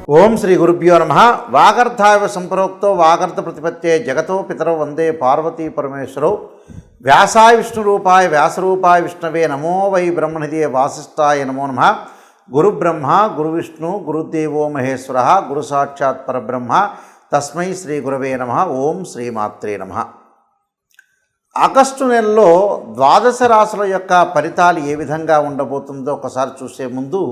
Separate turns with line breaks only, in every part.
ఓం శ్రీ గురుభ్యో నమ. వాగర్ధావ సంప్రోక్తో వాగర్ధ ప్రతిపత్తే జగతో పితరౌ వందే పార్వతీ పరమేశ్వరౌ. వ్యాసాయ విష్ణురూపాయ వ్యాసరూపాయ విష్ణవే నమో వై బ్రహ్మనిధే వాసిష్ఠాయ నమో నమ. గురుబ్రహ్మ గురువిష్ణు గురుదేవో మహేశ్వర గురు సాక్షాత్ పరబ్రహ్మ తస్మై శ్రీ గురవే నమ. ఓం శ్రీమాత్రే నమ. ఆగస్టు నెలలో ద్వాదశ రాశుల యొక్క ఫలితాలు ఏ విధంగా ఉండబోతుందో ఒకసారి చూసే ముందు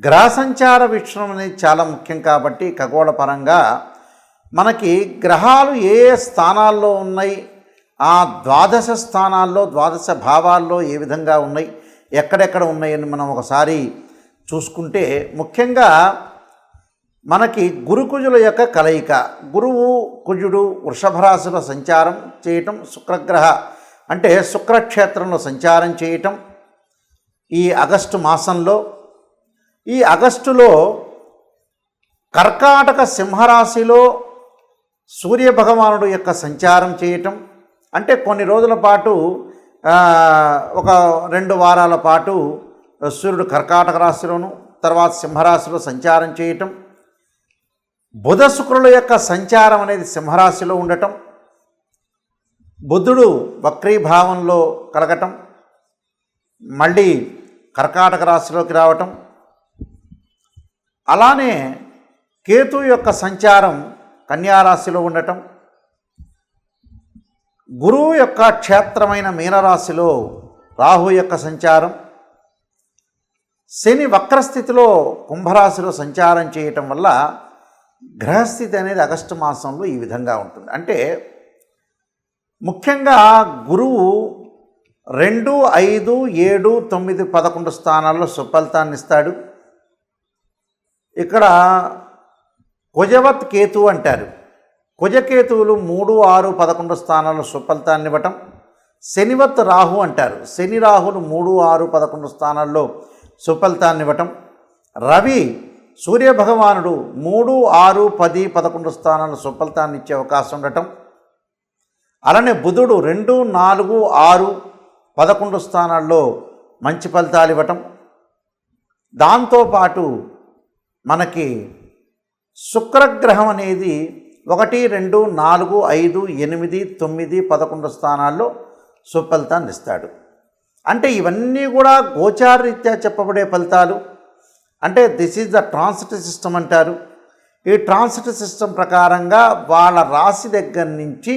గ్రహ సంచార వీక్షణం అనేది చాలా ముఖ్యం. కాబట్టి ఖగోళ పరంగా మనకి గ్రహాలు ఏ స్థానాల్లో ఉన్నాయి, ఆ ద్వాదశ స్థానాల్లో ద్వాదశ భావాల్లో ఏ విధంగా ఉన్నాయి, ఎక్కడెక్కడ ఉన్నాయని మనం ఒకసారి చూసుకుంటే ముఖ్యంగా మనకి గురుకుజుల యొక్క కలయిక, గురువు కుజుడు వృషభ రాశిలో సంచారం చేయటం, శుక్రగ్రహ అంటే శుక్రక్షేత్రంలో సంచారం చేయటం ఈ ఆగస్టు మాసంలో. ఈ ఆగస్టులో కర్కాటక సింహరాశిలో సూర్యభగవానుడు యొక్క సంచారం చేయటం, అంటే కొన్ని రోజుల పాటు ఒక 2 వారాల పాటు సూర్యుడు కర్కాటక రాశిలోను తర్వాత సింహరాశిలో సంచారం చేయటం, బుధ శుక్రుల యొక్క సంచారం అనేది సింహరాశిలో ఉండటం, బుధుడు వక్రీభావంలో కలగటం, మళ్ళీ కర్కాటక రాశిలోకి రావటం, అలానే కేతు యొక్క సంచారం కన్యారాశిలో ఉండటం, గురువు యొక్క క్షేత్రమైన మీనరాశిలో రాహు యొక్క సంచారం, శని వక్రస్థితిలో కుంభరాశిలో సంచారం చేయటం వల్ల గ్రహస్థితి అనేది ఆగస్టు మాసంలో ఈ విధంగా ఉంటుంది. అంటే ముఖ్యంగా గురువు 2, 5, 7, 9, 11 స్థానాల్లో సుఫలితాన్ని ఇస్తాడు. ఇక్కడ కుజవత్ కేతు అంటారు. కుజకేతువులు 3, 6, 11 స్థానాల్లో సుఫలితాన్ని ఇవ్వటం. శనివత్ రాహు అంటారు. శని రాహులు 3, 6, 11 స్థానాల్లో సుఫలితాన్ని ఇవ్వటం. రవి సూర్యభగవానుడు 3, 6, 10, 11 స్థానాల్లో సుఫలితాన్ని ఇచ్చే అవకాశం ఉండటం. అలానే బుధుడు 2, 4, 6, 11 స్థానాల్లో మంచి ఫలితాలు ఇవ్వటం. దాంతోపాటు మనకి శుక్రగ్రహం అనేది 1, 2, 4, 5, 8, 9, 11 స్థానాల్లో సుఫలితాన్ని ఇస్తాడు. అంటే ఇవన్నీ కూడా గోచారరీత్యా చెప్పబడే ఫలితాలు. అంటే this is the transit system అంటారు. ఈ ట్రాన్సిట్ సిస్టమ్ ప్రకారంగా వాళ్ళ రాశి దగ్గర నుంచి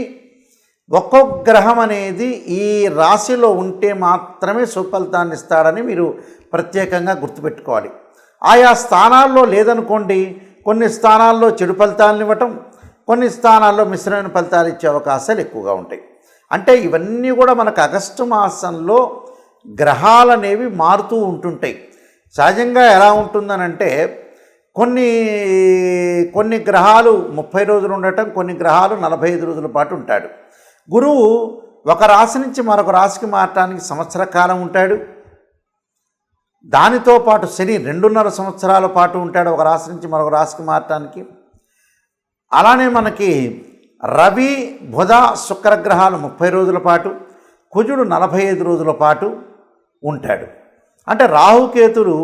ఒక్కొక్క గ్రహం అనేది ఈ రాశిలో ఉంటే మాత్రమే సుఫలితాన్ని ఇస్తాడని మీరు ప్రత్యేకంగా గుర్తుపెట్టుకోవాలి. ఆయా స్థానాల్లో లేదనుకోండి, కొన్ని స్థానాల్లో చెడు ఫలితాలను ఇవ్వటం, కొన్ని స్థానాల్లో మిశ్రమైన ఫలితాలు ఇచ్చే అవకాశాలు ఎక్కువగా ఉంటాయి. అంటే ఇవన్నీ కూడా మనకు ఆగస్టు మాసంలో గ్రహాలు అనేవి మారుతూ ఉంటుంటాయి. సహజంగా ఎలా ఉంటుందనంటే కొన్ని గ్రహాలు 30 రోజులు ఉండటం, కొన్ని గ్రహాలు 45 రోజుల పాటు ఉంటాడు. గురువు ఒక రాశి నుంచి మరొక రాశికి మారటానికి సంవత్సర కాలం ఉంటాడు. దానితో పాటు శని 2.5 సంవత్సరాల పాటు ఉంటాడు ఒక రాశి నుంచి మరొక రాశికి మారటానికి. అలానే మనకి రవి బుధ శుక్రగ్రహాలు 30 రోజుల పాటు, కుజుడు 45 రోజుల పాటు ఉంటాడు. అంటే రాహుకేతుడు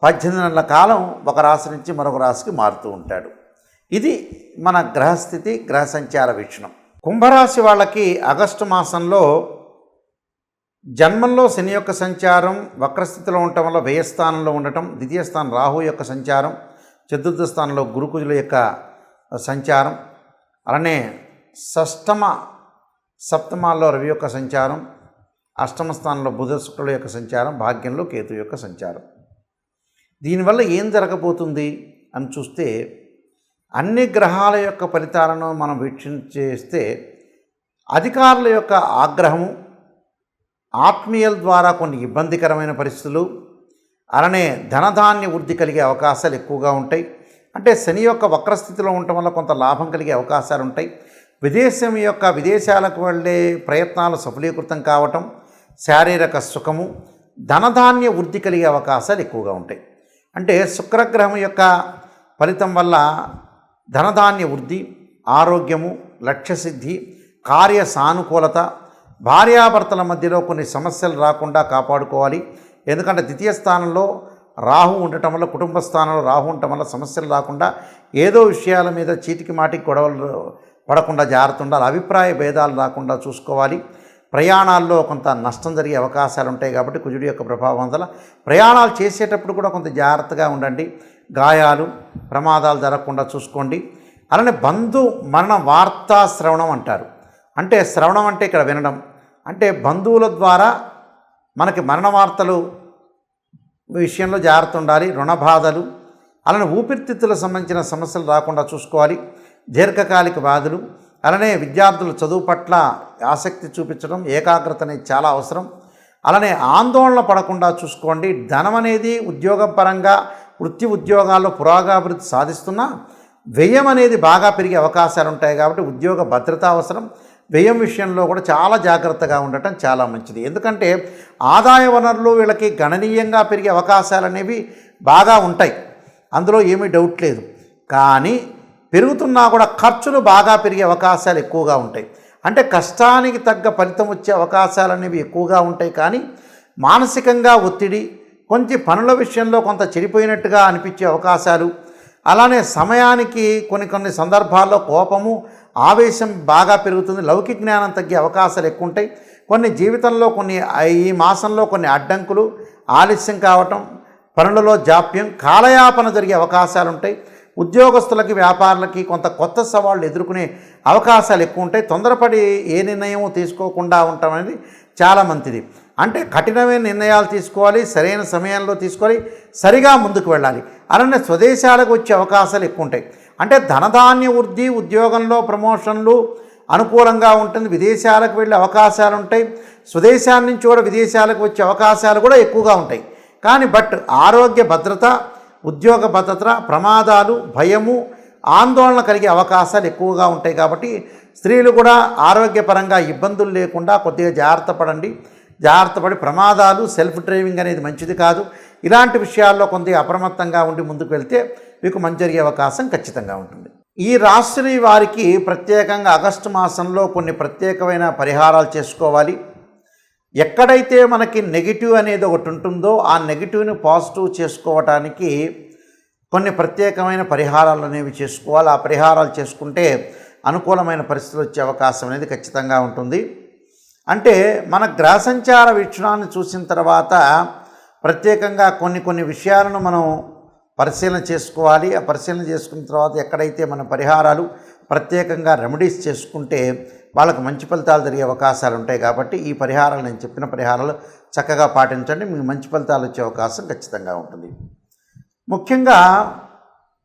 18 నెలల కాలం ఒక రాశి నుంచి మరొక రాశికి మారుతూ ఉంటాడు. ఇది మన గ్రహస్థితి, గ్రహ సంచార వీక్షణం. కుంభరాశి వాళ్ళకి ఆగస్టు మాసంలో జన్మంలో శని యొక్క సంచారం వక్రస్థితిలో ఉండటం వల్ల వ్యయస్థానంలో ఉండటం, ద్వితీయ స్థానం రాహు యొక్క సంచారం, చతుర్థ స్థానంలో గురుకుజుల యొక్క సంచారం, అలానే సప్తమాల్లో రవి యొక్క సంచారం, అష్టమ స్థానంలో బుధ శుక్రుల యొక్క సంచారం, భాగ్యంలో కేతు యొక్క సంచారం. దీనివల్ల ఏం జరగబోతుంది అని చూస్తే అన్ని గ్రహాల యొక్క ఫలితాలను మనం వీక్షించేస్తే అధికారుల యొక్క ఆగ్రహము, ఆత్మీయుల ద్వారా కొన్ని ఇబ్బందికరమైన పరిస్థితులు, అలానే ధనధాన్య వృద్ధి కలిగే అవకాశాలు ఎక్కువగా ఉంటాయి. అంటే శని యొక్క వక్రస్థితిలో ఉండటం వల్ల కొంత లాభం కలిగే అవకాశాలు ఉంటాయి. విదేశాలకు వెళ్ళే ప్రయత్నాలు సఫలీకృతం కావటం, శారీరక సుఖము, ధనధాన్య వృద్ధి కలిగే అవకాశాలు ఎక్కువగా ఉంటాయి. అంటే శుక్రగ్రహం యొక్క ఫలితం వల్ల ధనధాన్య వృద్ధి, ఆరోగ్యము, లక్ష్యసిద్ధి, కార్య సానుకూలత, భార్యాభర్తల మధ్యలో కొన్ని సమస్యలు రాకుండా కాపాడుకోవాలి. ఎందుకంటే ద్వితీయ స్థానంలో రాహు ఉండటం వల్ల, కుటుంబ స్థానంలో రాహు ఉండటం వల్ల సమస్యలు రాకుండా, ఏదో విషయాల మీద చీటికి మాటికి గొడవలు పడకుండా జాగ్రత్త ఉండాలి. అభిప్రాయ భేదాలు రాకుండా చూసుకోవాలి. ప్రయాణాల్లో కొంత నష్టం జరిగే అవకాశాలు ఉంటాయి కాబట్టి కుజుడి యొక్క ప్రభావం వల్ల ప్రయాణాలు చేసేటప్పుడు కూడా కొంత జాగ్రత్తగా ఉండండి. గాయాలు, ప్రమాదాలు జరగకుండా చూసుకోండి. అలానే బంధు మరణ వార్తా శ్రవణం అంటారు. అంటే శ్రవణం అంటే ఇక్కడ వినడం, అంటే బంధువుల ద్వారా మనకి మరణ వార్తలు విషయంలో జాగ్రత్త ఉండాలి. రుణ బాధలు, అలానే ఊపిరితిత్తులకు సంబంధించిన సమస్యలు రాకుండా చూసుకోవాలి. దీర్ఘకాలిక వ్యాధులు, అలానే విద్యార్థులు చదువు పట్ల ఆసక్తి చూపించడం, ఏకాగ్రత అనేది చాలా అవసరం. అలానే ఆందోళన పడకుండా చూసుకోండి. ధనం అనేది ఉద్యోగపరంగా వృత్తి ఉద్యోగాల్లో పురోగతి సాధిస్తున్నా వ్యయం అనేది బాగా పెరిగే అవకాశాలు ఉంటాయి కాబట్టి ఉద్యోగ భద్రత అవసరం. వ్యయం విషయంలో కూడా చాలా జాగ్రత్తగా ఉండటం చాలా మంచిది. ఎందుకంటే ఆదాయ వనరులు వీళ్ళకి గణనీయంగా పెరిగే అవకాశాలు అనేవి బాగా ఉంటాయి, అందులో ఏమీ డౌట్ లేదు. కానీ పెరుగుతున్నా కూడా ఖర్చులు బాగా పెరిగే అవకాశాలు ఎక్కువగా ఉంటాయి. అంటే కష్టానికి తగ్గ ఫలితం వచ్చే అవకాశాలు అనేవి ఎక్కువగా ఉంటాయి. కానీ మానసికంగా ఒత్తిడి, కొంచెం పనుల విషయంలో కొంత చెడిపోయినట్టుగా అనిపించే అవకాశాలు, అలానే సమయానికి కొన్ని సందర్భాల్లో కోపము, ఆవేశం బాగా పెరుగుతుంది. లౌకిక జ్ఞానం తగ్గే అవకాశాలు ఎక్కువ ఉంటాయి. కొన్ని జీవితంలో ఈ మాసంలో కొన్ని అడ్డంకులు, ఆలస్యం కావటం, పనులలో జాప్యం, కాలయాపన జరిగే అవకాశాలు ఉంటాయి. ఉద్యోగస్తులకి, వ్యాపారులకి కొంత కొత్త సవాళ్ళు ఎదుర్కొనే అవకాశాలు ఎక్కువ ఉంటాయి. తొందరపడి ఏ నిర్ణయం తీసుకోకుండా ఉండటం అనేది చాలా మంచిది. అంటే కఠినమైన నిర్ణయాలు తీసుకోవాలి, సరైన సమయంలో తీసుకోవాలి, సరిగా ముందుకు వెళ్ళాలి. అలానే స్వదేశాలకు వచ్చే అవకాశాలు ఎక్కువ ఉంటాయి. అంటే ధనధాన్య వృద్ధి, ఉద్యోగంలో ప్రమోషన్లు అనుకూలంగా ఉంటుంది. విదేశాలకు వెళ్ళే అవకాశాలు ఉంటాయి. స్వదేశాల నుంచి కూడా విదేశాలకు వచ్చే అవకాశాలు కూడా ఎక్కువగా ఉంటాయి. కానీ ఆరోగ్య భద్రత, ఉద్యోగ భద్రత, ప్రమాదాలు, భయము, ఆందోళన కలిగే అవకాశాలు ఎక్కువగా ఉంటాయి. కాబట్టి స్త్రీలు కూడా ఆరోగ్యపరంగా ఇబ్బందులు లేకుండా కొద్దిగా జాగ్రత్త పడి ప్రమాదాలు, సెల్ఫ్ డ్రైవింగ్ అనేది మంచిది కాదు. ఇలాంటి విషయాల్లో కొద్దిగా అప్రమత్తంగా ఉండి ముందుకు వెళ్తే మీకు మంచి జరిగే అవకాశం ఖచ్చితంగా ఉంటుంది. ఈ రాశి వారికి ప్రత్యేకంగా ఆగస్టు మాసంలో కొన్ని ప్రత్యేకమైన పరిహారాలు చేసుకోవాలి. ఎక్కడైతే మనకి నెగిటివ్ అనేది ఒకటి ఉంటుందో ఆ నెగిటివ్ని పాజిటివ్ చేసుకోవటానికి కొన్ని ప్రత్యేకమైన పరిహారాలు అనేవి చేసుకోవాలి. ఆ పరిహారాలు చేసుకుంటే అనుకూలమైన పరిస్థితులు వచ్చే అవకాశం అనేది ఖచ్చితంగా ఉంటుంది. అంటే మన గ్రహ సంచార వీక్షణాన్ని చూసిన తర్వాత ప్రత్యేకంగా కొన్ని విషయాలను మనం పరిశీలన చేసుకోవాలి. ఆ పరిశీలన చేసుకున్న తర్వాత ఎక్కడైతే మన పరిహారాలు ప్రత్యేకంగా రెమెడీస్ చేసుకుంటే వాళ్ళకు మంచి ఫలితాలు జరిగే అవకాశాలు ఉంటాయి. కాబట్టి ఈ పరిహారాలు, నేను చెప్పిన పరిహారాలు చక్కగా పాటించండి, మీకు మంచి ఫలితాలు వచ్చే అవకాశం ఖచ్చితంగా ఉంటుంది. ముఖ్యంగా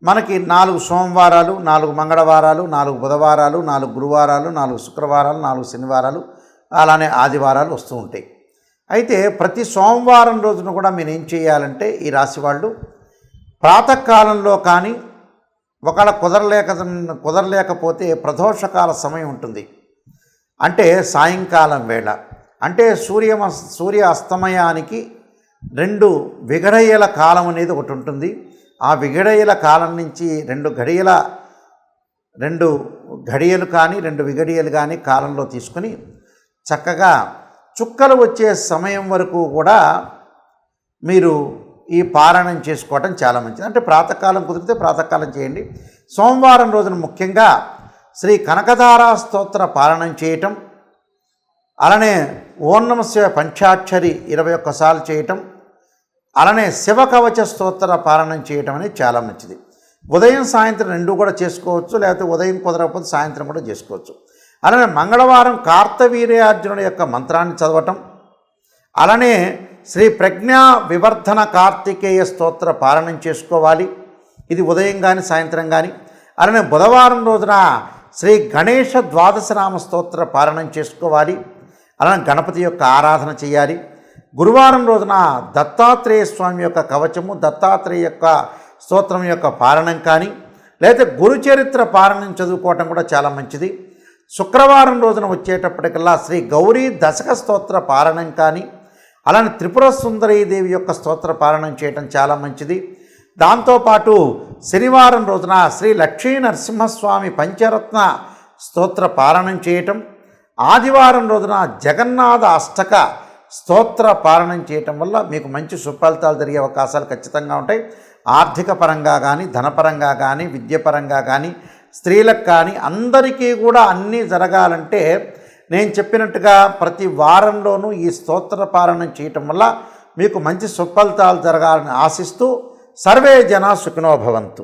మనకి 4 సోమవారాలు, 4 మంగళవారాలు, 4 బుధవారాలు, 4 గురువారాలు, 4 శుక్రవారాలు, 4 శనివారాలు, అలానే ఆదివారాలు వస్తూ ఉంటాయి. అయితే ప్రతి సోమవారం రోజున కూడా మీరు ఏం చేయాలంటే ఈ రాశి వాళ్ళు ప్రాతకాలంలో కానీ ఒకవేళ కుదరలేకపోతే ప్రదోషకాల సమయం ఉంటుంది. అంటే సాయంకాలం వేళ, అంటే సూర్య అస్తమయానికి 2 విఘడయ్యల కాలం అనేది ఒకటి ఉంటుంది. ఆ విఘడయ్యల కాలం నుంచి 2 ఘడియలు కానీ 2 విఘడియలు కానీ కాలంలో తీసుకుని చక్కగా చుక్కలు వచ్చే సమయం వరకు కూడా మీరు ఈ పారాయణం చేసుకోవటం చాలా మంచిది. అంటే ప్రాతకాలం కుదిరితే ప్రాతకాలం చేయండి. సోమవారం రోజున ముఖ్యంగా శ్రీ కనకధారా స్తోత్ర పారాయణం చేయటం, అలానే ఓం నమః శివాయ పంచాక్షరి 21 సార్లు చేయటం, అలానే శివకవచ స్తోత్ర పారాయణం చేయటం అనేది చాలా మంచిది. ఉదయం సాయంత్రం 2 కూడా చేసుకోవచ్చు, లేకపోతే ఉదయం కుదరకపోతే సాయంత్రం కూడా చేసుకోవచ్చు. అలానే మంగళవారం కార్తవీర్యార్జునుడి యొక్క మంత్రాన్ని చదవటం, అలానే శ్రీ ప్రజ్ఞా వివర్ధన కార్తికేయ స్తోత్ర పారాయణం చేసుకోవాలి. ఇది ఉదయం కానీ సాయంత్రం కానీ. అలానే బుధవారం రోజున శ్రీ గణేష ద్వాదశనామ స్తోత్ర పారాయణం చేసుకోవాలి. అలానే గణపతి యొక్క ఆరాధన చేయాలి. గురువారం రోజున దత్తాత్రేయ స్వామి యొక్క కవచము, దత్తాత్రేయ యొక్క స్తోత్రం యొక్క పారాయణం కానీ, లేకపోతే గురుచరిత్ర పారాయణం చదువుకోవటం కూడా చాలా మంచిది. శుక్రవారం రోజున వచ్చేటప్పటికల్లా శ్రీ గౌరీ దశక స్తోత్ర పారాయణం కానీ, అలానే త్రిపుర సుందరీదేవి యొక్క స్తోత్ర పారాయణం చేయటం చాలా మంచిది. దాంతోపాటు శనివారం రోజున శ్రీ లక్ష్మీ నరసింహస్వామి పంచరత్న స్తోత్ర పారాయణం చేయటం, ఆదివారం రోజున జగన్నాథ అష్టక స్తోత్ర పారాయణం చేయటం వల్ల మీకు మంచి సుఫలితాలు జరిగే అవకాశాలు ఖచ్చితంగా ఉంటాయి. ఆర్థిక పరంగా కానీ, ధనపరంగా కానీ, విద్యపరంగా కానీ, స్త్రీలకు కానీ అందరికీ కూడా అన్నీ జరగాలంటే నేను చెప్పినట్టుగా ప్రతి వారంలోనూ ఈ స్తోత్ర పారాయణం చేయటం వల్ల మీకు మంచి సుఫలితాలు జరగాలని ఆశిస్తూ సర్వే జనా సుఖినో భవంతు.